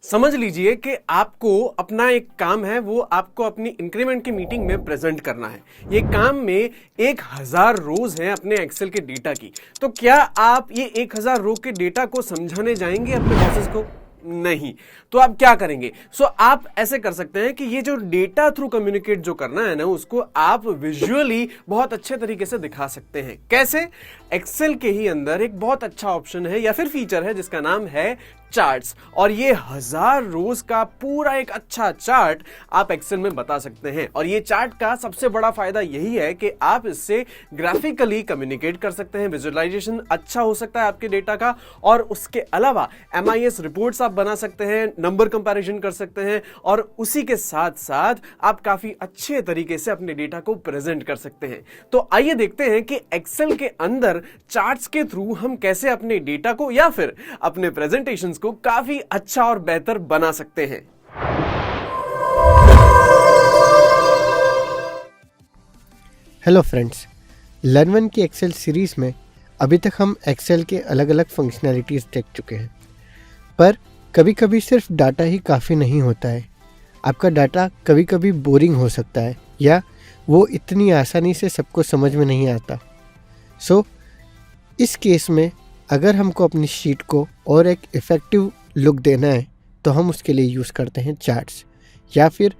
समझ लीजिए कि आपको अपना एक काम है, वो आपको अपनी इंक्रीमेंट की मीटिंग में प्रेजेंट करना है। ये काम में 1000 रोज हैं अपने एक्सेल के डेटा की। तो क्या आप ये 1000 रो के डेटा को समझाने जाएंगे अपने बॉसेस को? नहीं। तो आप क्या करेंगे? आप ऐसे कर सकते हैं कि ये जो डेटा थ्रू कम्युनिकेट जो करना है ना, उसको आप विजुअली बहुत अच्छे तरीके से दिखा सकते हैं। कैसे? एक्सेल के ही अंदर एक बहुत अच्छा ऑप्शन है या फिर फीचर है जिसका नाम है चार्ट्स, और ये 1000 रोज का पूरा एक अच्छा चार्ट आप एक्सेल में बता सकते हैं। और ये चार्ट का सबसे बड़ा फायदा यही है कि आप इससे ग्राफिकली कम्युनिकेट कर सकते हैं, विजुअलाइजेशन अच्छा हो सकता है आपके डेटा का, और उसके अलावा MIS रिपोर्ट्स आप बना सकते हैं, नंबर कंपैरिजन कर सकते हैं, और उसी के साथ साथ आप काफी अच्छे तरीके से अपने डेटा को प्रेजेंट कर सकते हैं। तो आइए देखते हैं कि एक्सेल के अंदर चार्ट्स के थ्रू हम कैसे अपने डेटा को या फिर अपने प्रेजेंटेशंस को काफी अच्छा और बेहतर बना सकते हैं। हेलो फ्रेंड्स, लर्न की एक्सेल सीरीज में अभी तक हम एक्सेल के अलग अलग फंक्शनैलिटीज़ देख चुके हैं, पर कभी कभी सिर्फ डाटा ही काफ़ी नहीं होता है। आपका डाटा कभी कभी बोरिंग हो सकता है या वो इतनी आसानी से सबको समझ में नहीं आता। इस केस में अगर हमको अपनी शीट को और एक इफ़ेक्टिव लुक देना है तो हम उसके लिए यूज़ करते हैं चार्ट्स, या फिर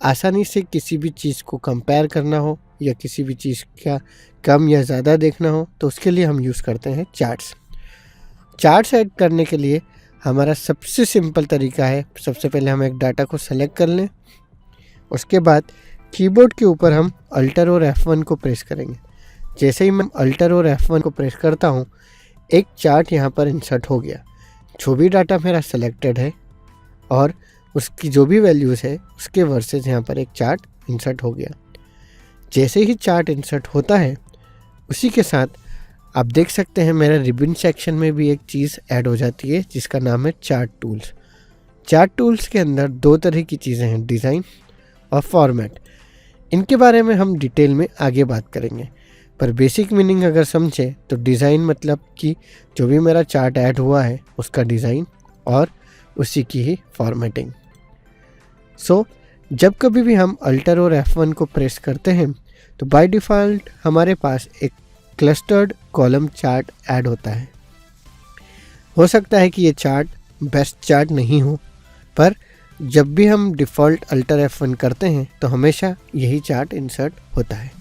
आसानी से किसी भी चीज़ को कंपेयर करना हो या किसी भी चीज़ का कम या ज़्यादा देखना हो तो उसके लिए हम यूज़ करते हैं चार्ट्स। चार्ट्स ऐड करने के लिए हमारा सबसे सिंपल तरीका है, सबसे पहले हम एक डाटा को सेलेक्ट कर लें। उसके बाद कीबोर्ड के ऊपर हम अल्टर और F1 को प्रेस करेंगे। जैसे ही मैं अल्टर और F1 को प्रेस करता हूँ, एक चार्ट यहाँ पर इंसर्ट हो गया। जो भी डाटा मेरा सेलेक्टेड है और उसकी जो भी वैल्यूज़ है उसके वर्सेस यहाँ पर एक चार्ट इंसर्ट हो गया। जैसे ही चार्ट इंसर्ट होता है उसी के साथ आप देख सकते हैं मेरा रिबन सेक्शन में भी एक चीज़ ऐड हो जाती है जिसका नाम है चार्ट टूल्स। चार्ट टूल्स के अंदर दो तरह की चीज़ें हैं, डिज़ाइन और फॉर्मेट। इनके बारे में हम डिटेल में आगे बात करेंगे, पर बेसिक मीनिंग अगर समझे तो डिज़ाइन मतलब कि जो भी मेरा चार्ट ऐड हुआ है उसका डिज़ाइन और उसी की ही फॉर्मेटिंग। जब कभी भी हम अल्टर और F1 को प्रेस करते हैं तो बाय डिफ़ॉल्ट हमारे पास एक क्लस्टर्ड कॉलम चार्ट ऐड होता है। हो सकता है कि ये चार्ट बेस्ट चार्ट नहीं हो, पर जब भी हम डिफ़ॉल्ट अल्टर F1 करते हैं तो हमेशा यही चार्ट इंसर्ट होता है।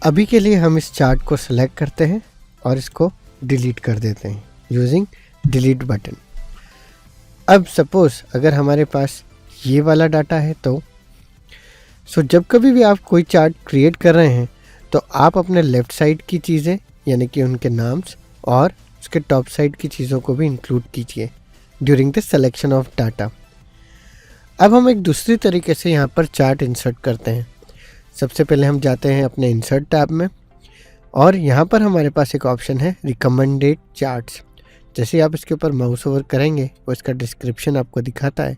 अभी के लिए हम इस चार्ट को सेलेक्ट करते हैं और इसको डिलीट कर देते हैं यूजिंग डिलीट बटन। अब सपोज़ अगर हमारे पास ये वाला डाटा है तो जब कभी भी आप कोई चार्ट क्रिएट कर रहे हैं तो आप अपने लेफ़्ट साइड की चीज़ें यानी कि उनके नाम्स और उसके टॉप साइड की चीज़ों को भी इंक्लूड कीजिए during the selection of data. अब हम एक दूसरी तरीके से यहाँ पर चार्ट इंसर्ट करते हैं। सबसे पहले हम जाते हैं अपने इंसर्ट टैब में और यहाँ पर हमारे पास एक ऑप्शन है रिकमेंडेड चार्ट्स। जैसे ही आप इसके ऊपर माउस ओवर करेंगे वो इसका डिस्क्रिप्शन आपको दिखाता है।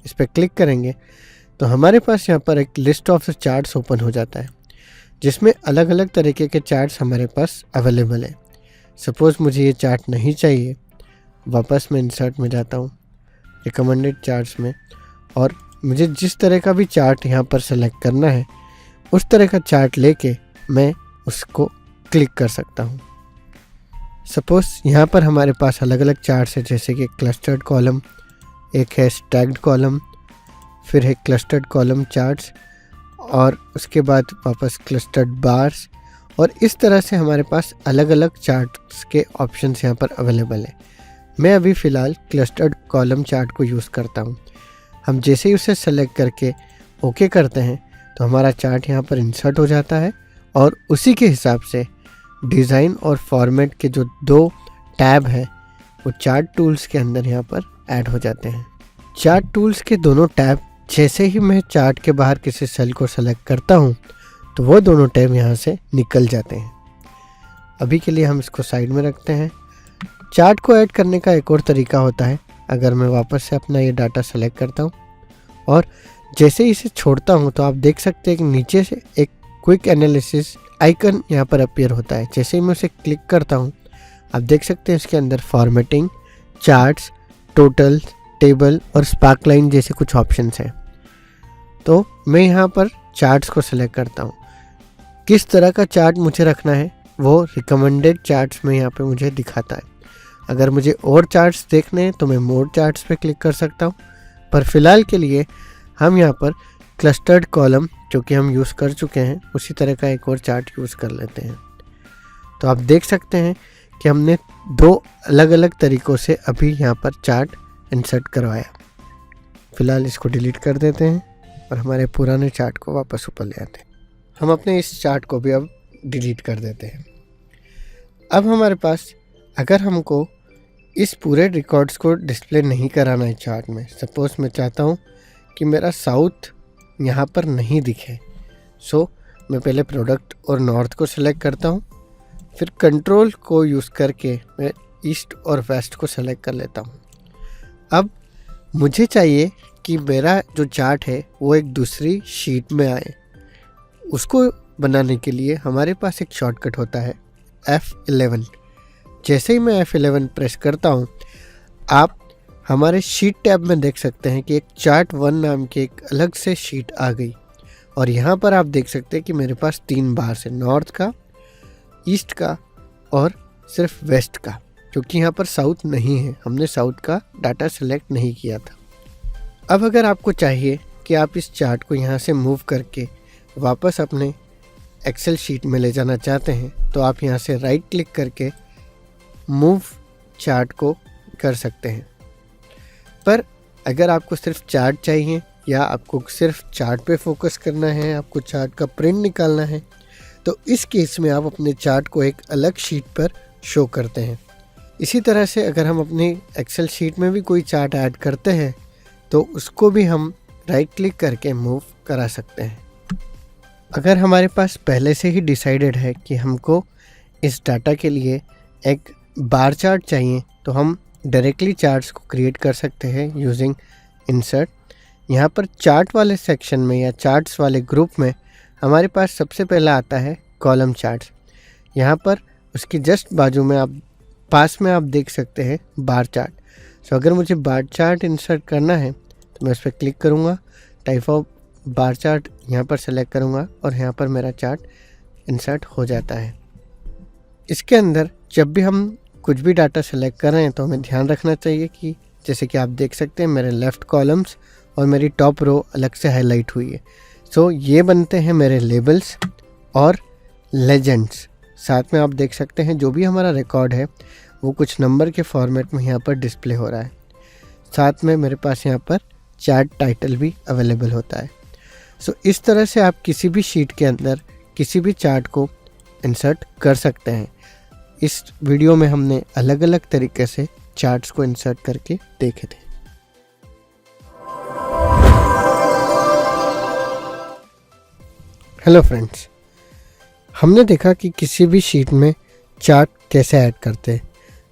इस पर क्लिक करेंगे तो हमारे पास यहाँ पर एक लिस्ट ऑफ चार्ट्स ओपन हो जाता है जिसमें अलग अलग तरीके के चार्ट्स हमारे पास अवेलेबल है। सपोज़ मुझे ये चार्ट नहीं चाहिए, वापस मैं इंसर्ट में जाता हूँ रिकमेंडेड चार्ट्स में, और मुझे जिस तरह का भी चार्ट यहाँ पर सेलेक्ट करना है उस तरह का चार्ट लेके मैं उसको क्लिक कर सकता हूँ। सपोज़ यहाँ पर हमारे पास अलग अलग चार्ट्स हैं, जैसे कि क्लस्टर्ड कॉलम, एक है स्टैक्ड कॉलम, फिर है क्लस्टर्ड कॉलम चार्ट्स, और उसके बाद वापस क्लस्टर्ड बार्स, और इस तरह से हमारे पास अलग अलग चार्ट्स के ऑप्शंस यहाँ पर अवेलेबल है। मैं अभी फ़िलहाल क्लस्टर्ड कॉलम चार्ट को यूज़ करता हूँ। हम जैसे ही उसे सेलेक्ट करके ओके करते हैं तो हमारा चार्ट यहाँ पर इंसर्ट हो जाता है और उसी के हिसाब से डिज़ाइन और फॉर्मेट के जो दो टैब हैं वो चार्ट टूल्स के अंदर यहाँ पर ऐड हो जाते हैं। चार्ट टूल्स के दोनों टैब, जैसे ही मैं चार्ट के बाहर किसी सेल को सेलेक्ट करता हूँ तो वो दोनों टैब यहाँ से निकल जाते हैं। अभी के लिए हम इसको साइड में रखते हैं। चार्ट को ऐड करने का एक और तरीका होता है। अगर मैं वापस से अपना ये डाटा सेलेक्ट करता हूँ और जैसे ही इसे छोड़ता हूँ तो आप देख सकते हैं कि नीचे से एक क्विक एनालिसिस आइकन यहाँ पर अपीयर होता है। जैसे ही मैं उसे क्लिक करता हूँ आप देख सकते हैं इसके अंदर फॉर्मेटिंग, चार्ट्स, टोटल्स, टेबल और स्पार्कलाइन जैसे कुछ ऑप्शंस हैं। तो मैं यहाँ पर चार्ट्स को सिलेक्ट करता हूँ। किस तरह का चार्ट मुझे रखना है वो रिकमेंडेड चार्ट्स में यहाँ पे मुझे दिखाता है। अगर मुझे और चार्ट्स देखने हैं तो मैं मोर चार्ट्स पे क्लिक कर सकता हूँ, पर फिलहाल के लिए हम यहाँ पर क्लस्टर्ड कॉलम जो कि हम यूज़ कर चुके हैं उसी तरह का एक और चार्ट यूज़ कर लेते हैं। तो आप देख सकते हैं कि हमने 2 अलग अलग तरीक़ों से अभी यहाँ पर चार्ट इंसर्ट करवाया। फ़िलहाल इसको डिलीट कर देते हैं और हमारे पुराने चार्ट को वापस ऊपर ले आते हैं। हम अपने इस चार्ट को भी अब डिलीट कर देते हैं। अब हमारे पास अगर हमको इस पूरे रिकॉर्ड्स को डिस्प्ले नहीं कराना है चार्ट में, सपोज़ मैं चाहता हूँ कि मेरा साउथ यहाँ पर नहीं दिखे, सो मैं पहले प्रोडक्ट और नॉर्थ को सिलेक्ट करता हूँ, फिर कंट्रोल को यूज़ करके मैं ईस्ट और वेस्ट को सेलेक्ट कर लेता हूँ। अब मुझे चाहिए कि मेरा जो चार्ट है वो एक दूसरी शीट में आए। उसको बनाने के लिए हमारे पास एक शॉर्टकट होता है F11। जैसे ही मैं F11 प्रेस करता हूँ, आप हमारे शीट टैब में देख सकते हैं कि एक चार्ट 1 नाम की एक अलग से शीट आ गई। और यहाँ पर आप देख सकते हैं कि मेरे पास 3 बार्स है, नॉर्थ का, ईस्ट का और सिर्फ वेस्ट का, क्योंकि यहाँ पर साउथ नहीं है, हमने साउथ का डाटा सेलेक्ट नहीं किया था। अब अगर आपको चाहिए कि आप इस चार्ट को यहाँ से मूव करके वापस अपने एक्सेल शीट में ले जाना चाहते हैं, तो आप यहाँ से राइट क्लिक करके मूव चार्ट को कर सकते हैं। पर अगर आपको सिर्फ चार्ट चाहिए या आपको सिर्फ चार्ट पे फोकस करना है, आपको चार्ट का प्रिंट निकालना है, तो इस केस में आप अपने चार्ट को एक अलग शीट पर शो करते हैं। इसी तरह से अगर हम अपनी एक्सेल शीट में भी कोई चार्ट ऐड करते हैं तो उसको भी हम राइट क्लिक करके मूव करा सकते हैं। अगर हमारे पास पहले से ही डिसाइडेड है कि हमको इस डाटा के लिए एक बार चार्ट चाहिए, तो हम डायरेक्टली चार्ट्स को क्रिएट कर सकते हैं यूजिंग इंसर्ट। यहाँ पर चार्ट वाले सेक्शन में या चार्ट्स वाले ग्रुप में हमारे पास सबसे पहला आता है कॉलम चार्ट्स। यहाँ पर उसकी जस्ट बाजू में आप पास में आप देख सकते हैं बार चार्ट। सो अगर मुझे बार चार्ट इंसर्ट करना है तो मैं उस पर क्लिक करूँगा, टाइप ऑफ बार चार्ट यहाँ पर सेलेक्ट करूँगा और यहाँ पर मेरा चार्ट इंसर्ट हो जाता है। इसके अंदर जब भी हम कुछ भी डाटा सेलेक्ट कर रहे हैं तो हमें ध्यान रखना चाहिए कि जैसे कि आप देख सकते हैं मेरे लेफ़्ट कॉलम्स और मेरी टॉप रो अलग से हाईलाइट हुई है। सो ये बनते हैं मेरे लेबल्स और लेजेंड्स। साथ में आप देख सकते हैं जो भी हमारा रिकॉर्ड है वो कुछ नंबर के फॉर्मेट में यहाँ पर डिस्प्ले हो रहा है। साथ में मेरे पास यहाँ पर चार्ट टाइटल भी अवेलेबल होता है। सो इस तरह से आप किसी भी शीट के अंदर किसी भी चार्ट को इंसर्ट कर सकते हैं। इस वीडियो में हमने अलग अलग तरीके से चार्ट्स को इंसर्ट करके देखे थे। हेलो फ्रेंड्स, हमने देखा कि किसी भी शीट में चार्ट कैसे ऐड करते हैं।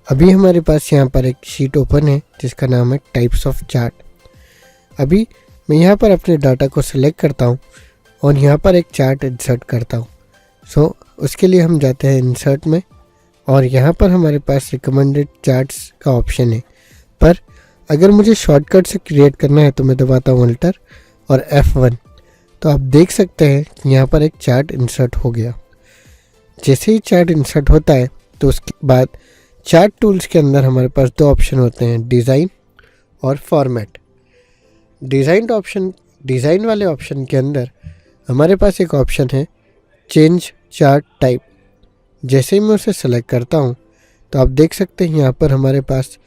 अभी हमारे पास यहाँ पर एक शीट ओपन है जिसका नाम है टाइप्स ऑफ चार्ट। अभी मैं यहाँ पर अपने डाटा को सिलेक्ट करता हूँ और यहाँ पर एक चार्ट इंसर्ट करता हूँ। सो उसके लिए हम जाते हैं इंसर्ट में और यहाँ पर हमारे पास रिकमेंडेड चार्ट्स का ऑप्शन है। पर अगर मुझे शॉर्टकट से क्रिएट करना है तो मैं दबाता हूँ अल्टर और F1। तो आप देख सकते हैं कि यहाँ पर एक चार्ट इंसर्ट हो गया। जैसे ही चार्ट इंसर्ट होता है तो उसके बाद चार्ट टूल्स के अंदर हमारे पास 2 ऑप्शन होते हैं, डिज़ाइन और फॉर्मेट। डिज़ाइन वाले ऑप्शन के अंदर हमारे पास एक ऑप्शन है चेंज चार्ट टाइप। जैसे ही मैं उसे सेलेक्ट करता हूँ तो आप देख सकते हैं यहाँ पर हमारे पास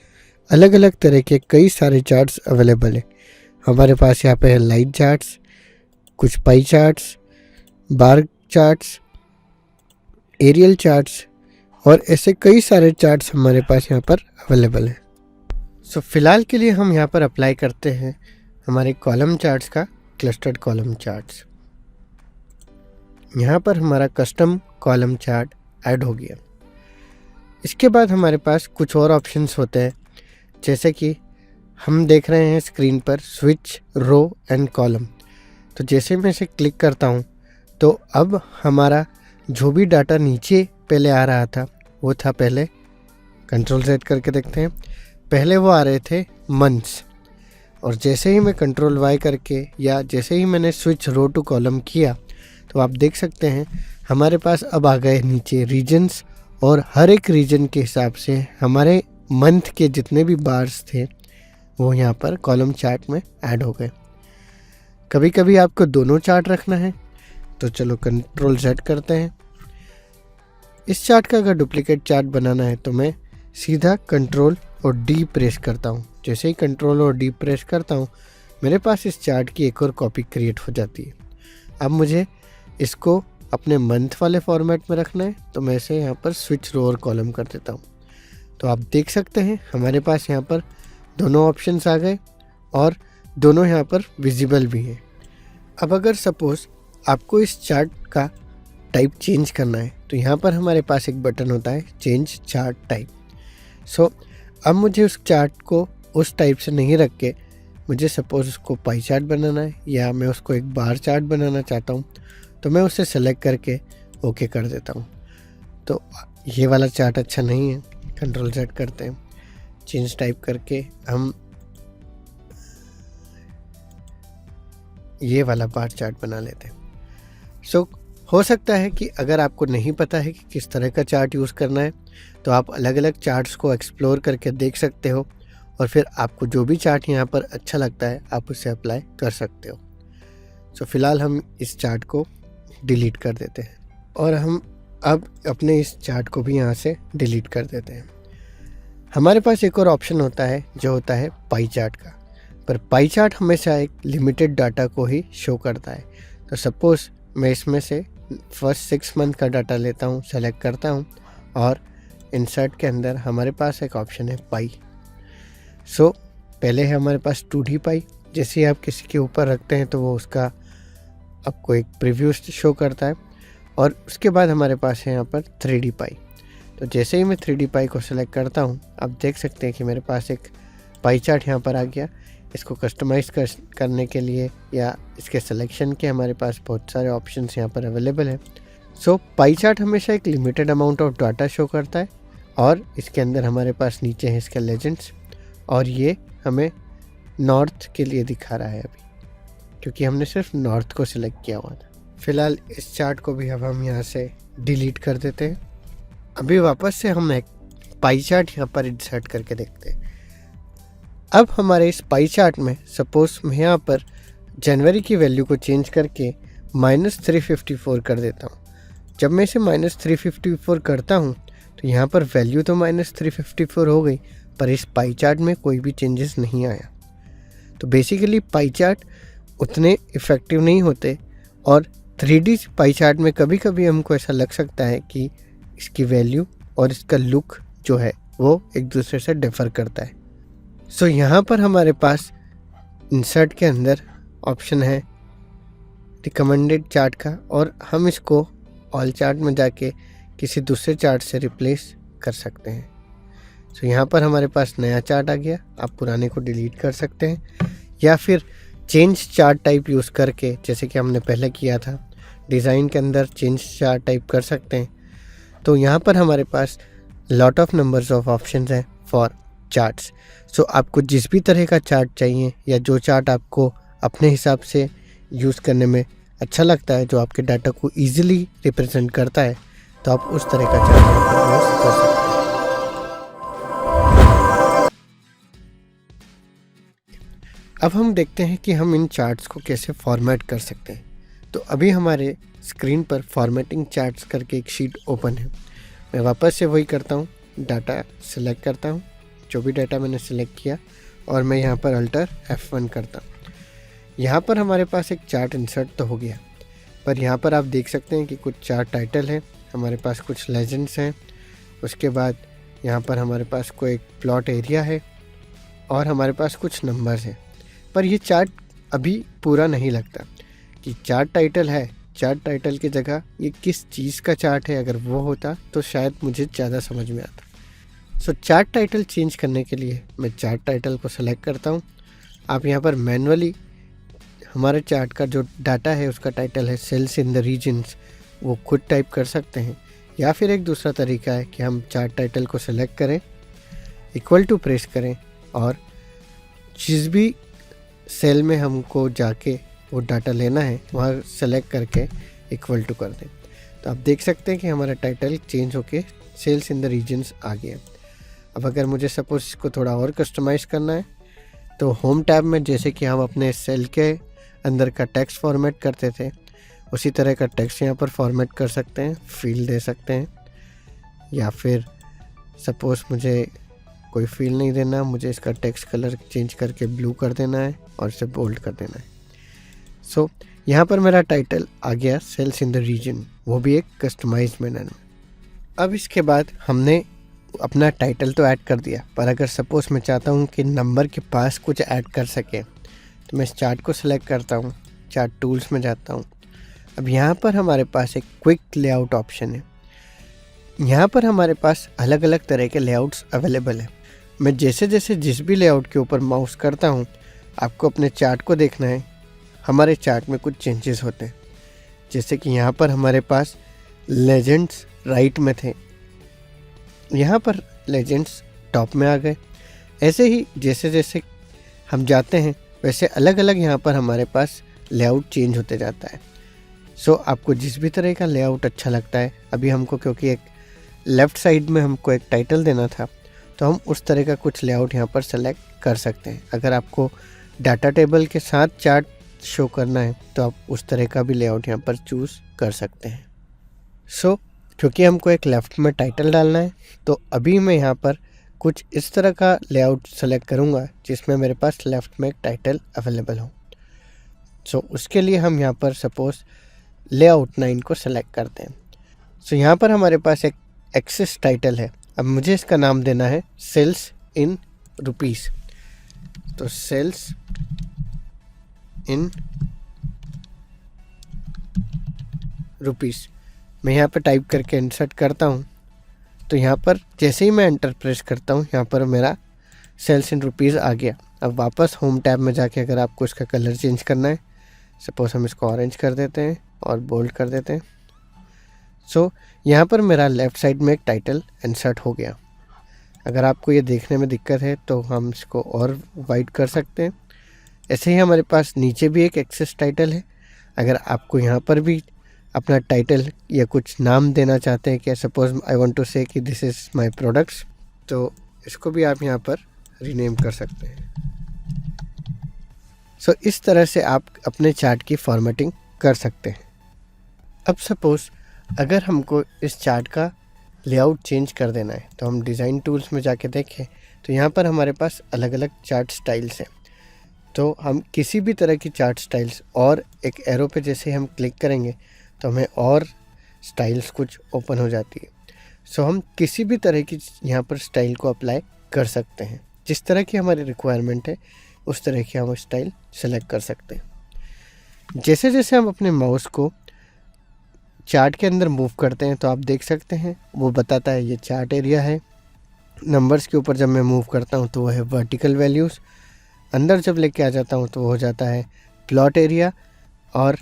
अलग अलग तरह के कई सारे चार्ट्स अवेलेबल हैं। हमारे पास यहाँ पे है लाइन चार्ट्स, कुछ पाई चार्ट्स, बार चार्ट्स, एरियल चार्ट्स और ऐसे कई सारे चार्ट्स हमारे पास यहाँ पर अवेलेबल हैं। सो फिलहाल के लिए हम यहाँ पर अप्लाई करते हैं हमारे कॉलम चार्ट्स का क्लस्टर्ड कॉलम चार्ट्स। यहाँ पर हमारा कस्टम कॉलम चार्ट ऐड हो गया। इसके बाद हमारे पास कुछ और ऑप्शंस होते हैं, जैसे कि हम देख रहे हैं स्क्रीन पर स्विच रो एंड कॉलम। तो जैसे मैं इसे क्लिक करता हूँ तो अब हमारा जो भी डाटा नीचे पहले आ रहा था वो था पहले, कंट्रोल Z करके देखते हैं, पहले वो आ रहे थे मंथ्स। और जैसे ही मैं कंट्रोल वाई करके या जैसे ही मैंने स्विच रो टू कॉलम किया तो आप देख सकते हैं हमारे पास अब आ गए नीचे रीजन्स, और हर एक रीजन के हिसाब से हमारे मंथ के जितने भी बार्स थे वो यहाँ पर कॉलम चार्ट में ऐड हो गए। कभी कभी आपको दोनों चार्ट रखना है तो चलो कंट्रोल Z करते हैं। इस चार्ट का अगर डुप्लीकेट चार्ट बनाना है तो मैं सीधा कंट्रोल और D प्रेस करता हूँ। जैसे ही कंट्रोल और D प्रेस करता हूँ मेरे पास इस चार्ट की एक और कॉपी क्रिएट हो जाती है। अब मुझे इसको अपने मंथ वाले फॉर्मेट में रखना है तो मैं इसे यहाँ पर स्विच रो और कॉलम कर देता हूँ। तो आप देख सकते हैं हमारे पास यहाँ पर दोनों ऑप्शंस आ गए और दोनों यहाँ पर विजिबल भी हैं। अब अगर सपोज़ आपको इस चार्ट का टाइप चेंज करना है तो यहाँ पर हमारे पास एक बटन होता है चेंज चार्ट टाइप। सो अब मुझे उस चार्ट को उस टाइप से नहीं रख के मुझे सपोज़ उसको पाई चार्ट बनाना है या मैं उसको एक बार चार्ट बनाना चाहता हूँ तो मैं उसे सेलेक्ट करके ओके कर देता हूँ। तो ये वाला चार्ट अच्छा नहीं है, कंट्रोल Z करते हैं, चेंज टाइप करके हम ये वाला बार चार्ट बना लेते हैं। सो हो सकता है कि अगर आपको नहीं पता है कि किस तरह का चार्ट यूज़ करना है तो आप अलग अलग चार्ट्स को एक्सप्लोर करके देख सकते हो और फिर आपको जो भी चार्ट यहाँ पर अच्छा लगता है आप उसे अप्लाई कर सकते हो। सो फिलहाल हम इस चार्ट को डिलीट कर देते हैं और हम अब अपने इस चार्ट को भी यहाँ से डिलीट कर देते हैं। हमारे पास एक और ऑप्शन होता है जो होता है पाई चार्ट का, पर पाई चार्ट हमेशा एक लिमिटेड डाटा को ही शो करता है। तो सपोज़ मैं इसमें से फर्स्ट 6 मंथ का डाटा लेता हूँ, सेलेक्ट करता हूँ और इंसर्ट के अंदर हमारे पास एक ऑप्शन है पाई। सो पहले है हमारे पास 2D पाई। जैसे ही आप किसी के ऊपर रखते हैं तो वो उसका आपको एक प्रीव्यू शो करता है और उसके बाद हमारे पास है यहाँ पर 3D पाई। तो जैसे ही मैं 3D पाई को सिलेक्ट करता हूँ आप देख सकते हैं कि मेरे पास एक पाई चार्ट यहाँ पर आ गया। इसको कस्टमाइज़ करने के लिए या इसके सिलेक्शन के हमारे पास बहुत सारे ऑप्शंस यहाँ पर अवेलेबल है। सो पाई चार्ट हमेशा एक limited amount of data show करता है और इसके अंदर हमारे पास नीचे है इसके लेजेंड्स और ये हमें नॉर्थ के लिए दिखा रहा है अभी, क्योंकि हमने सिर्फ नॉर्थ को सिलेक्ट किया हुआ था। फिलहाल इस चार्ट को भी अब हम यहाँ से डिलीट कर देते हैं। अभी वापस से हम एक पाई चार्ट यहाँ पर इंसर्ट करके देखते हैं। अब हमारे इस पाई चार्ट में सपोज़ मैं यहाँ पर जनवरी की वैल्यू को चेंज करके -354 कर देता हूँ। जब मैं इसे -354 करता हूँ तो यहाँ पर वैल्यू तो -354 हो गई, पर इस पाई चार्ट में कोई भी चेंजेस नहीं आया। तो बेसिकली पाई चार्ट उतने इफ़ेक्टिव नहीं होते और 3D पाई चार्ट में कभी कभी हमको ऐसा लग सकता है कि इसकी वैल्यू और इसका लुक जो है वो एक दूसरे से डिफ़र करता है। सो यहाँ पर हमारे पास इंसर्ट के अंदर ऑप्शन है रिकमेंडेड चार्ट का और हम इसको ऑल चार्ट में जाके किसी दूसरे चार्ट से रिप्लेस कर सकते हैं। सो यहाँ पर हमारे पास नया चार्ट आ गया। आप पुराने को डिलीट कर सकते हैं या फिर चेंज चार्ट टाइप यूज़ करके, जैसे कि हमने पहले किया था, डिज़ाइन के अंदर चेंज चार्ट टाइप कर सकते हैं। तो यहाँ पर हमारे पास lot of numbers of options हैं फॉर चार्ट्स। सो आपको जिस भी तरह का चार्ट चाहिए या जो चार्ट आपको अपने हिसाब से यूज़ करने में अच्छा लगता है, जो आपके डाटा को ईजिली रिप्रेजेंट करता है, तो आप उस तरह का चार्ट यहाँ पर यूज़ कर सकते हैं। अब हम देखते हैं कि हम इन चार्ट्स को कैसे फॉर्मेट कर सकते हैं। तो अभी हमारे स्क्रीन पर फॉर्मेटिंग चार्ट्स करके एक शीट ओपन है। मैं वापस से वही करता हूँ, डाटा सेलेक्ट करता हूँ, जो भी डाटा मैंने सेलेक्ट किया, और मैं यहाँ पर अल्टर F1 करता हूँ। यहाँ पर हमारे पास एक चार्ट इंसर्ट तो हो गया, पर यहाँ पर आप देख सकते हैं कि कुछ चार्ट टाइटल है, हमारे पास कुछ लेजेंड्स हैं, उसके बाद यहाँ पर हमारे पास कोई एक प्लॉट एरिया है और हमारे पास कुछ नंबर्स हैं। पर ये चार्ट अभी पूरा नहीं लगता कि चार्ट टाइटल है, चार्ट टाइटल की जगह ये किस चीज़ का चार्ट है। अगर वो होता तो शायद मुझे ज़्यादा समझ में आता। सो चार्ट टाइटल चेंज करने के लिए मैं चार्ट टाइटल को सेलेक्ट करता हूँ। आप यहाँ पर मैनुअली हमारे चार्ट का जो डाटा है उसका टाइटल है सेल्स इन द रीजन्स, वो खुद टाइप कर सकते हैं, या फिर एक दूसरा तरीका है कि हम चार्ट टाइटल को सेलेक्ट करें, इक्वल टू प्रेस करें और जिस भी सेल में हमको जाके वो डाटा लेना है वहाँ सेलेक्ट करके इक्वल टू कर दें। तो आप देख सकते हैं कि हमारा टाइटल चेंज होके सेल्स इन द रीजन्स आ गया। अब अगर मुझे सपोज इसको थोड़ा और कस्टमाइज़ करना है तो होम टैब में जैसे कि हम अपने सेल के अंदर का टेक्स्ट फॉर्मेट करते थे उसी तरह का टेक्स्ट यहाँ पर फॉर्मेट कर सकते हैं, फील्ड दे सकते हैं, या फिर सपोज़ मुझे कोई फील्ड नहीं देना, मुझे इसका टेक्स्ट कलर चेंज करके ब्लू कर देना है और इसे बोल्ड कर देना है। सो यहाँ पर मेरा टाइटल आ गया सेल्स इन द रीजन, वो भी एक कस्टमाइज्ड मैनर में। अब इसके बाद हमने अपना टाइटल तो ऐड कर दिया, पर अगर सपोज़ मैं चाहता हूँ कि नंबर के पास कुछ ऐड कर सके तो मैं इस चार्ट को सिलेक्ट करता हूँ, चार्ट टूल्स में जाता हूँ। अब यहाँ पर हमारे पास एक क्विक लेआउट ऑप्शन है। यहाँ पर हमारे पास अलग अलग तरह के लेआउट्स अवेलेबल है। मैं जैसे जैसे जिस भी लेआउट के ऊपर माउस करता हूँ, आपको अपने चार्ट को देखना है, हमारे चार्ट में कुछ चेंजेस होते हैं। जैसे कि यहाँ पर हमारे पास लेजेंड्स राइट में थे, यहाँ पर लेजेंड्स टॉप में आ गए। ऐसे ही जैसे जैसे हम जाते हैं वैसे अलग अलग यहाँ पर हमारे पास लेआउट चेंज होते जाता है। सो आपको जिस भी तरह का लेआउट अच्छा लगता है, अभी हमको क्योंकि एक लेफ़्ट साइड में हमको एक टाइटल देना था तो हम उस तरह का कुछ लेआउट यहाँ पर सेलेक्ट कर सकते हैं। अगर आपको डाटा टेबल के साथ चार्ट शो करना है तो आप उस तरह का भी लेआउट यहाँ पर चूज़ कर सकते हैं। सो क्योंकि हमको एक लेफ़्ट में टाइटल डालना है तो अभी मैं यहाँ पर कुछ इस तरह का लेआउट सेलेक्ट करूँगा जिसमें मेरे पास लेफ़्ट में एक टाइटल अवेलेबल हो। सो उसके लिए हम यहाँ पर सपोज़ लेआउट 9 को सेलेक्ट करते हैं। सो यहाँ पर हमारे पास एक एक्सेस टाइटल है। अब मुझे इसका नाम देना है सेल्स इन रुपीस। तो सेल्स इन रुपीस मैं यहाँ पर टाइप करके इंसर्ट करता हूँ। तो यहाँ पर जैसे ही मैं एंटर प्रेस करता हूँ यहाँ पर मेरा सेल्स इन रुपीस आ गया। अब वापस होम टैब में जाके अगर आपको इसका कलर चेंज करना है, सपोज हम इसको ऑरेंज कर देते हैं और बोल्ड कर देते हैं। सो यहाँ पर मेरा लेफ़्ट साइड में एक टाइटल इंसर्ट हो गया। अगर आपको ये देखने में दिक्कत है तो हम इसको और वाइड कर सकते हैं। ऐसे ही हमारे पास नीचे भी एक एक्सेस टाइटल है। अगर आपको यहाँ पर भी अपना टाइटल या कुछ नाम देना चाहते हैं, कि सपोज आई वांट टू से कि दिस इज़ माय प्रोडक्ट्स, तो इसको भी आप यहाँ पर रीनेम कर सकते हैं। सो इस तरह से आप अपने चार्ट की फॉर्मेटिंग कर सकते हैं। अब सपोज़ अगर हमको इस चार्ट का लेआउट चेंज कर देना है तो हम डिज़ाइन टूल्स में जाके देखें तो यहाँ पर हमारे पास अलग अलग चार्ट स्टाइल्स हैं। तो हम किसी भी तरह की चार्ट स्टाइल्स और एक एरो पे जैसे हम क्लिक करेंगे तो हमें और स्टाइल्स कुछ ओपन हो जाती है। सो हम किसी भी तरह की यहाँ पर स्टाइल को अप्लाई कर सकते हैं। जिस तरह की हमारी रिक्वायरमेंट है उस तरह की हम स्टाइल सेलेक्ट कर सकते हैं। जैसे जैसे हम अपने माउस को चार्ट के अंदर मूव करते हैं तो आप देख सकते हैं वो बताता है ये चार्ट एरिया है। नंबर्स के ऊपर जब मैं मूव करता हूँ तो वो है वर्टिकल वैल्यूज़। अंदर जब लेके आ जाता हूँ तो वो हो जाता है प्लॉट एरिया। और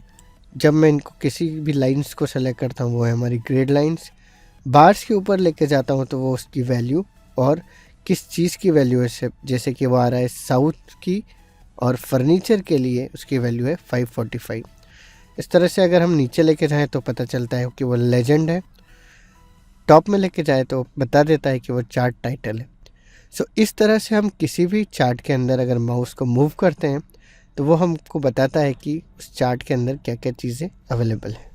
जब मैं इनको किसी भी लाइंस को सेलेक्ट करता हूँ वो है हमारी ग्रेड लाइंस। बार्स के ऊपर लेके जाता हूँ तो वो उसकी वैल्यू और किस चीज़ की वैल्यू है, जैसे कि वो आ रहा है साउथ की, और फर्नीचर के लिए उसकी वैल्यू है 545। इस तरह से अगर हम नीचे लेके जाएं तो पता चलता है कि वो लेजेंड है। टॉप में लेके जाए तो बता देता है कि वो चार्ट टाइटल है। सो इस तरह से हम किसी भी चार्ट के अंदर अगर माउस को मूव करते हैं तो वो हमको बताता है कि उस चार्ट के अंदर क्या क्या चीज़ें अवेलेबल है।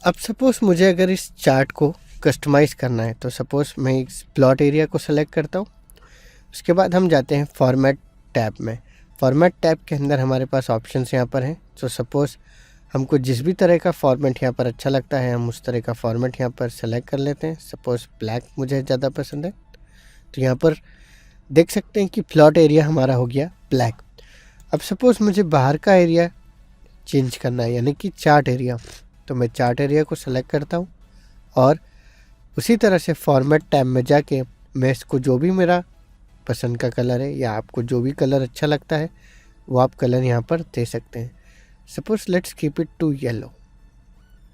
अब सपोज़ मुझे अगर इस चार्ट को कस्टमाइज़ करना है तो सपोज़ मैं इस प्लॉट एरिया को सेलेक्ट करता हूँ। उसके बाद हम जाते हैं फॉर्मेट टैब में। फॉर्मेट टैब के अंदर हमारे पास ऑप्शंस यहाँ पर हैं। सो सपोज़ हमको जिस भी तरह का फॉर्मेट यहाँ पर अच्छा लगता है हम उस तरह का फॉर्मेट यहाँ पर सेलेक्ट कर लेते हैं। सपोज़ ब्लैक मुझे ज़्यादा पसंद है तो यहाँ पर देख सकते हैं कि प्लॉट एरिया हमारा हो गया ब्लैक। अब सपोज़ मुझे बाहर का एरिया चेंज करना है यानी कि चार्ट एरिया, तो मैं चार्ट एरिया को सेलेक्ट करता हूँ और उसी तरह से फॉर्मेट टैब में जाके मैं इसको जो भी मेरा पसंद का कलर है या आपको जो भी कलर अच्छा लगता है वो आप कलर यहाँ पर दे सकते हैं। Suppose let's keep it to yellow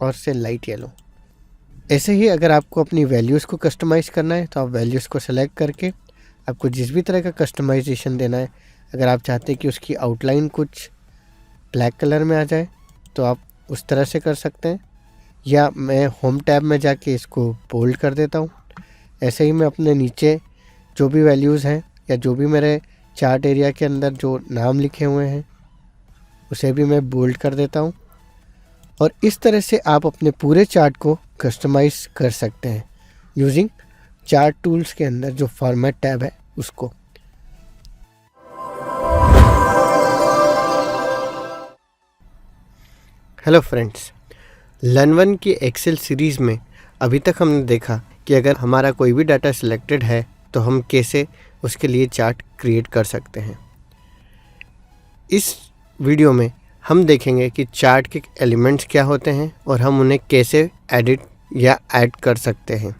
और से लाइट येलो। ऐसे ही अगर आपको अपनी वैल्यूज़ को कस्टमाइज़ करना है तो आप वैल्यूज़ को सेलेक्ट करके आपको जिस भी तरह का कस्टमाइजेशन देना है अगर आप चाहते हैं कि उसकी आउटलाइन कुछ ब्लैक कलर में आ जाए तो आप उस तरह से कर सकते हैं, या मैं होम टैब में जाके इसको बोल्ड कर देता हूँ। ऐसे ही मैं अपने नीचे जो भी वैल्यूज़ हैं या जो भी मेरे चार्ट एरिया के अंदर जो नाम लिखे हुए हैं उसे भी मैं बोल्ड कर देता हूँ। और इस तरह से आप अपने पूरे चार्ट को कस्टमाइज़ कर सकते हैं यूजिंग चार्ट टूल्स के अंदर जो फॉर्मेट टैब है उसको। हेलो फ्रेंड्स, लर्न की एक्सेल सीरीज़ में अभी तक हमने देखा कि अगर हमारा कोई भी डाटा सिलेक्टेड है तो हम कैसे उसके लिए चार्ट क्रिएट कर सकते हैं। इस वीडियो में हम देखेंगे कि चार्ट के एलिमेंट्स क्या होते हैं और हम उन्हें कैसे एडिट या ऐड कर सकते हैं।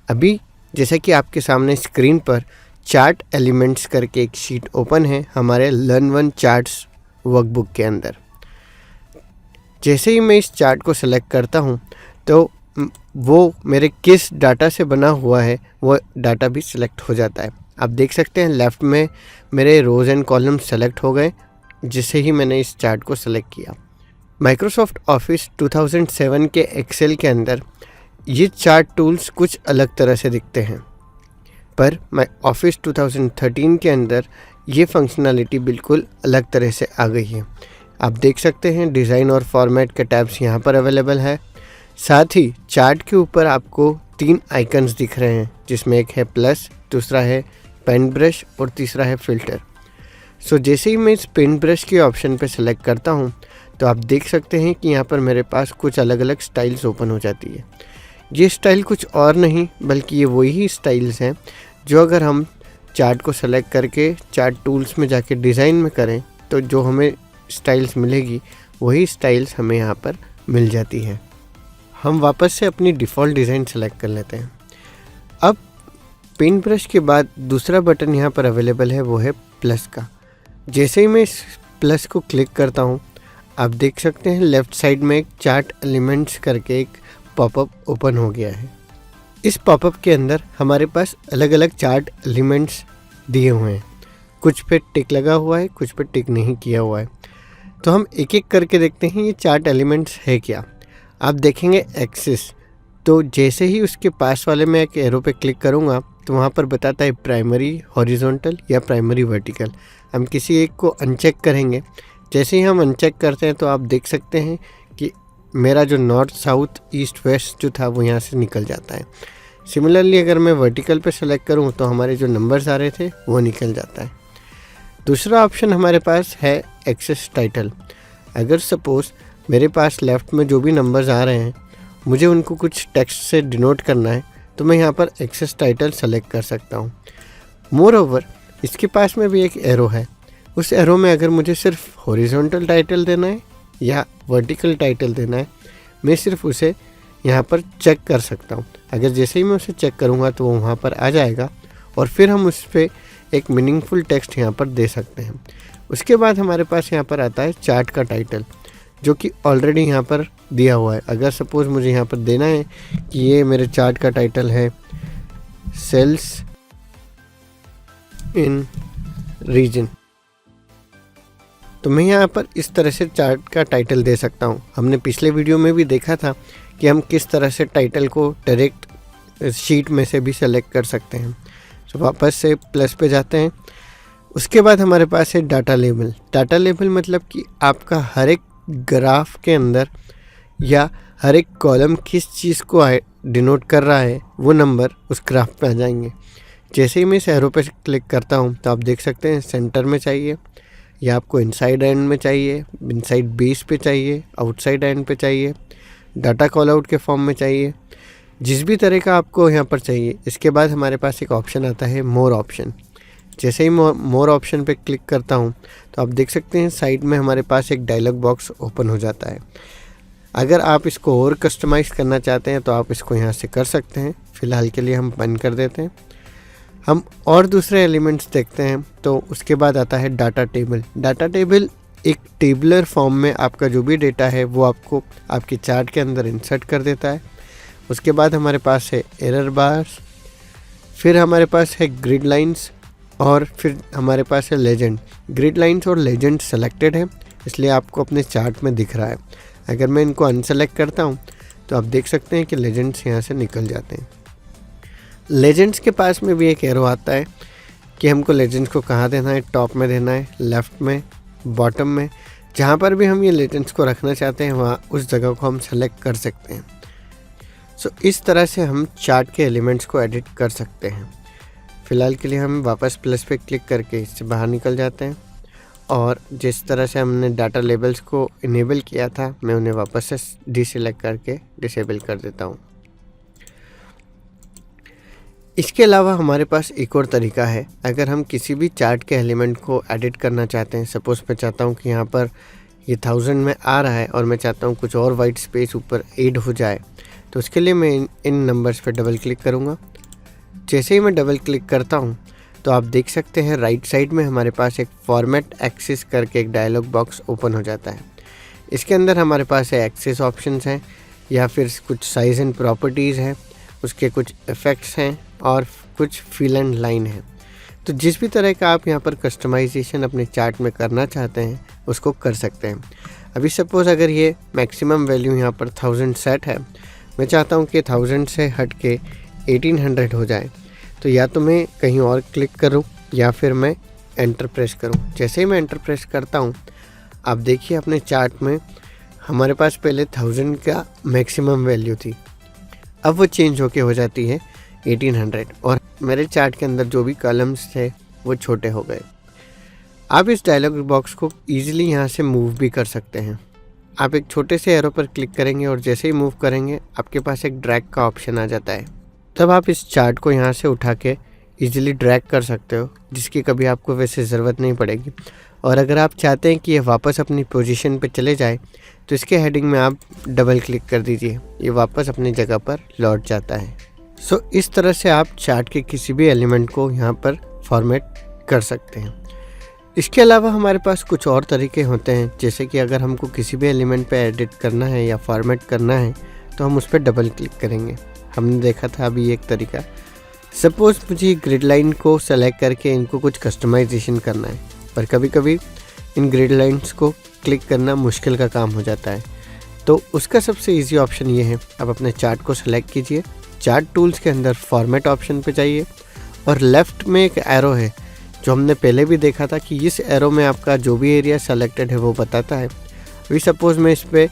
अभी जैसा कि आपके सामने स्क्रीन पर चार्ट एलिमेंट्स करके एक शीट ओपन है हमारे लर्न चार्ट्स वर्कबुक के अंदर। जैसे ही मैं इस चार्ट को सेलेक्ट करता हूं तो वो मेरे किस डाटा से बना हुआ है वो डाटा भी सिलेक्ट हो जाता है। आप देख सकते हैं लेफ़्ट में मेरे रोज़ एंड कॉलम सेलेक्ट हो गए जिसे ही मैंने इस चार्ट को सेलेक्ट किया। माइक्रोसॉफ्ट ऑफिस 2007 के एक्सेल के अंदर ये चार्ट टूल्स कुछ अलग तरह से दिखते हैं, पर ऑफिस 2013 के अंदर ये फंक्शनैलिटी बिल्कुल अलग तरह से आ गई है। आप देख सकते हैं डिज़ाइन और फॉर्मेट के टैब्स यहाँ पर अवेलेबल है। साथ ही चार्ट के ऊपर आपको 3 आइकन्स दिख रहे हैं जिसमें एक है प्लस, दूसरा है पेन ब्रश और तीसरा है फ़िल्टर। सो जैसे ही मैं इस पेन ब्रश के ऑप्शन पे सेलेक्ट करता हूँ तो आप देख सकते हैं कि यहाँ पर मेरे पास कुछ अलग अलग स्टाइल्स ओपन हो जाती है। ये स्टाइल कुछ और नहीं बल्कि ये वही स्टाइल्स हैं जो अगर हम चार्ट को सेलेक्ट करके चार्ट टूल्स में जाके डिज़ाइन में करें तो जो हमें स्टाइल्स मिलेगी वही स्टाइल्स हमें यहाँ पर मिल जाती है। हम वापस से अपनी डिफ़ॉल्ट डिज़ाइन सेलेक्ट कर लेते हैं। अब पेन ब्रश के बाद दूसरा बटन यहाँ पर अवेलेबल है, वो है प्लस का। जैसे ही मैं इस प्लस को क्लिक करता हूँ आप देख सकते हैं लेफ़्ट साइड में एक चार्ट एलिमेंट्स करके एक पॉपअप ओपन हो गया है। इस पॉपअप के अंदर हमारे पास अलग अलग चार्ट एलिमेंट्स दिए हुए हैं, कुछ पे टिक लगा हुआ है, कुछ पे टिक नहीं किया हुआ है। तो हम एक एक करके देखते हैं ये चार्ट एलिमेंट्स है क्या। आप देखेंगे एक्सिस, तो जैसे ही उसके पास वाले में एक एरो पे क्लिक करूँगा तो वहाँ पर बताता है प्राइमरी हॉरिजॉन्टल या प्राइमरी वर्टिकल। हम किसी एक को अनचेक करेंगे। जैसे ही हम अनचेक करते हैं तो आप देख सकते हैं कि मेरा जो नॉर्थ साउथ ईस्ट वेस्ट जो था वो यहाँ से निकल जाता है। सिमिलरली अगर मैं वर्टिकल पे सेलेक्ट करूँ तो हमारे जो नंबर्स आ रहे थे वो निकल जाता है। दूसरा ऑप्शन हमारे पास है एक्सेस टाइटल। अगर सपोज़ मेरे पास लेफ़्ट में जो भी नंबर्स आ रहे हैं मुझे उनको कुछ टेक्स्ट से डिनोट करना है तो मैं यहाँ पर एक्सेस टाइटल सेलेक्ट कर सकता हूँ। मोर ओवर इसके पास में भी एक एरो है, उस एरो में अगर मुझे सिर्फ हॉरिजॉन्टल टाइटल देना है या वर्टिकल टाइटल देना है मैं सिर्फ उसे यहाँ पर चेक कर सकता हूँ। अगर जैसे ही मैं उसे चेक करूँगा तो वो वहाँ पर आ जाएगा और फिर हम उस पर एक मीनिंगफुल टेक्स्ट यहाँ पर दे सकते हैं। उसके बाद हमारे पास यहाँ पर आता है चार्ट का टाइटल जो कि ऑलरेडी यहाँ पर दिया हुआ है। अगर सपोज़ मुझे यहाँ पर देना है कि ये मेरे चार्ट का टाइटल है सेल्स इन रीजन, तो मैं यहाँ पर इस तरह से चार्ट का टाइटल दे सकता हूँ। हमने पिछले वीडियो में भी देखा था कि हम किस तरह से टाइटल को डायरेक्ट शीट में से भी सेलेक्ट कर सकते हैं। तो वापस से प्लस पे जाते हैं। उसके बाद हमारे पास है डाटा लेबल। डाटा लेबल मतलब कि आपका हर एक ग्राफ के अंदर या हर एक कॉलम किस चीज़ को डिनोट कर रहा है वो नंबर उस ग्राफ पे आ जाएंगे। जैसे ही मैं इस एरो पे क्लिक करता हूँ तो आप देख सकते हैं सेंटर में चाहिए या आपको इनसाइड एंड में चाहिए, इनसाइड बेस पे चाहिए, आउटसाइड एंड पे चाहिए, डाटा कॉल आउट के फॉर्म में चाहिए, जिस भी तरह का आपको यहाँ पर चाहिए। इसके बाद हमारे पास एक ऑप्शन आता है मोर ऑप्शन। जैसे ही मोर ऑप्शन पे क्लिक करता हूँ तो आप देख सकते हैं साइड में हमारे पास एक डायलॉग बॉक्स ओपन हो जाता है। अगर आप इसको और कस्टमाइज़ करना चाहते हैं तो आप इसको यहाँ से कर सकते हैं। फ़िलहाल के लिए हम बंद कर देते हैं। हम और दूसरे एलिमेंट्स देखते हैं तो उसके बाद आता है डाटा टेबल। डाटा टेबल एक टेबलर फॉर्म में आपका जो भी डेटा है वो आपको आपके चार्ट के अंदर इंसर्ट कर देता है। उसके बाद हमारे पास है एरर बार्स, फिर हमारे पास है ग्रिड लाइंस और फिर हमारे पास है लेजेंड। ग्रिड लाइंस और लेजेंड सेलेक्टेड है, इसलिए आपको अपने चार्ट में दिख रहा है। अगर मैं इनको अनसेलेक्ट करता हूँ तो आप देख सकते हैं कि लेजेंड्स यहाँ से निकल जाते हैं। लेजेंड्स के पास में भी एक एरो आता है कि हमको लेजेंड्स को कहाँ देना है, टॉप में देना है, लेफ़्ट में, बॉटम में। जहाँ पर भी हम ये लेजेंड्स को रखना चाहते हैं वहाँ उस जगह को हम सेलेक्ट कर सकते हैं। सो इस तरह से हम चार्ट के एलिमेंट्स को एडिट कर सकते हैं। फ़िलहाल के लिए हम वापस प्लस पे क्लिक करके इससे बाहर निकल जाते हैं और जिस तरह से हमने डाटा लेबल्स को इनेबल किया था मैं उन्हें वापस से डिसेलेक्ट करके डिसेबल कर देता हूँ। इसके अलावा हमारे पास एक और तरीका है। अगर हम किसी भी चार्ट के एलिमेंट को एडिट करना चाहते हैं, सपोज़ मैं चाहता हूँ कि यहाँ पर ये 1000 में आ रहा है और मैं चाहता हूँ कुछ और वाइट स्पेस ऊपर ऐड हो जाए, तो उसके लिए मैं इन नंबर्स पर डबल क्लिक करूँगा। जैसे ही मैं डबल क्लिक करता हूँ तो आप देख सकते हैं राइट साइड में हमारे पास एक फॉर्मेट एक्सिस करके एक डायलॉग बॉक्स ओपन हो जाता है। इसके अंदर हमारे पास है एक्सिस ऑप्शंस हैं या फिर कुछ साइज़ एंड प्रॉपर्टीज़ हैं, उसके कुछ इफ़ेक्ट्स हैं और कुछ फिल एंड लाइन है। तो जिस भी तरह का आप यहाँ पर कस्टमाइजेशन अपने चार्ट में करना चाहते हैं उसको कर सकते हैं। अभी सपोज़ अगर ये मैक्सिमम वैल्यू यहाँ पर 1000 सेट है, मैं चाहता हूँ कि 1000 से हट के 1800 हो जाए, तो या तो मैं कहीं और क्लिक करूँ या फिर मैं एंटर प्रेस करूँ। जैसे ही मैं एंटर प्रेस करता हूँ आप देखिए अपने चार्ट में हमारे पास पहले 1000 का मैक्सिमम वैल्यू थी, अब वो चेंज होके हो जाती है 1800 और मेरे चार्ट के अंदर जो भी कॉलम्स थे वो छोटे हो गए। आप इस डायलॉग बॉक्स को ईजिली यहाँ से मूव भी कर सकते हैं। आप एक छोटे से एरो पर क्लिक करेंगे और जैसे ही मूव करेंगे आपके पास एक ड्रैग का ऑप्शन आ जाता है। तब आप इस चार्ट को यहाँ से उठा के ईजिली ड्रैग कर सकते हो, जिसकी कभी आपको वैसे ज़रूरत नहीं पड़ेगी। और अगर आप चाहते हैं कि ये वापस अपनी पोजीशन पे चले जाए तो इसके हेडिंग में आप डबल क्लिक कर दीजिए, ये वापस अपनी जगह पर लौट जाता है। सो इस तरह से आप चार्ट के किसी भी एलिमेंट को यहाँ पर फॉर्मेट कर सकते हैं। इसके अलावा हमारे पास कुछ और तरीके होते हैं, जैसे कि अगर हमको किसी भी एलिमेंट पे एडिट करना है या फॉर्मेट करना है तो हम उस पर डबल क्लिक करेंगे। हमने देखा था अभी एक तरीका। सपोज़ मुझे ग्रिड लाइन को सेलेक्ट करके इनको कुछ कस्टमाइजेशन करना है, पर कभी कभी इन ग्रिड लाइन्स को क्लिक करना मुश्किल का काम हो जाता है, तो उसका सबसे ईजी ऑप्शन ये है। आप अपने चार्ट को सेलेक्ट कीजिए, चार्ट टूल्स के अंदर फॉर्मेट ऑप्शन पे जाइए और लेफ़्ट में एक एरो है जो हमने पहले भी देखा था कि इस एरो में आपका जो भी एरिया सेलेक्टेड है वो बताता है। अभी सपोज़ मैं इस पर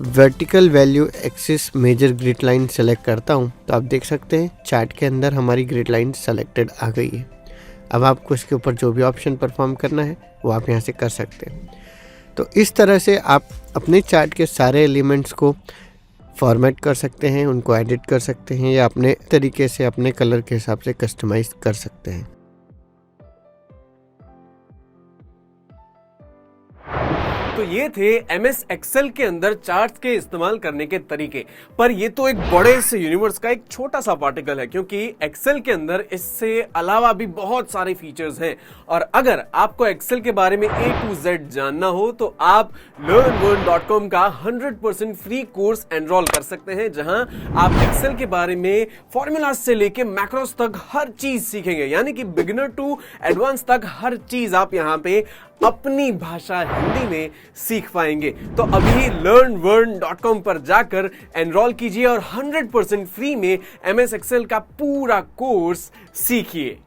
vertical value axis major grid line select करता हूँ तो आप देख सकते हैं चार्ट के अंदर हमारी ग्रिड लाइन सेलेक्टेड आ गई है। अब आपको इसके ऊपर जो भी ऑप्शन परफॉर्म करना है वो आप यहाँ से कर सकते हैं। तो इस तरह से आप अपने चार्ट के सारे एलिमेंट्स को फॉर्मेट कर सकते हैं, उनको एडिट कर सकते हैं या अपने तरीके से अपने कलर के हिसाब से कस्टमाइज कर सकते हैं। तो ये थे MS एक्सेल के अंदर चार्ट्स के इस्तेमाल करने के तरीके। पर ये तो एक बड़े से यूनिवर्स का एक छोटा सा पार्टिकल है, क्योंकि एक्सेल के अंदर इससे अलावा भी बहुत सारे फीचर्स हैं। और अगर आपको एक्सेल के बारे में A to Z जानना हो तो आप learnword.com का 100% फ्री कोर्स एनरोल कर सकते हैं, जहां आप एक्सेल के बारे में फॉर्मूलाज से लेके मैक्रोस तक हर चीज सीखेंगे। यानी कि बिगिनर टू एडवांस तक हर चीज आप यहाँ पे अपनी भाषा हिंदी में सीख पाएंगे। तो अभी learnword.com पर जाकर एनरोल कीजिए और 100% फ्री में MS एक्सेल का पूरा कोर्स सीखिए।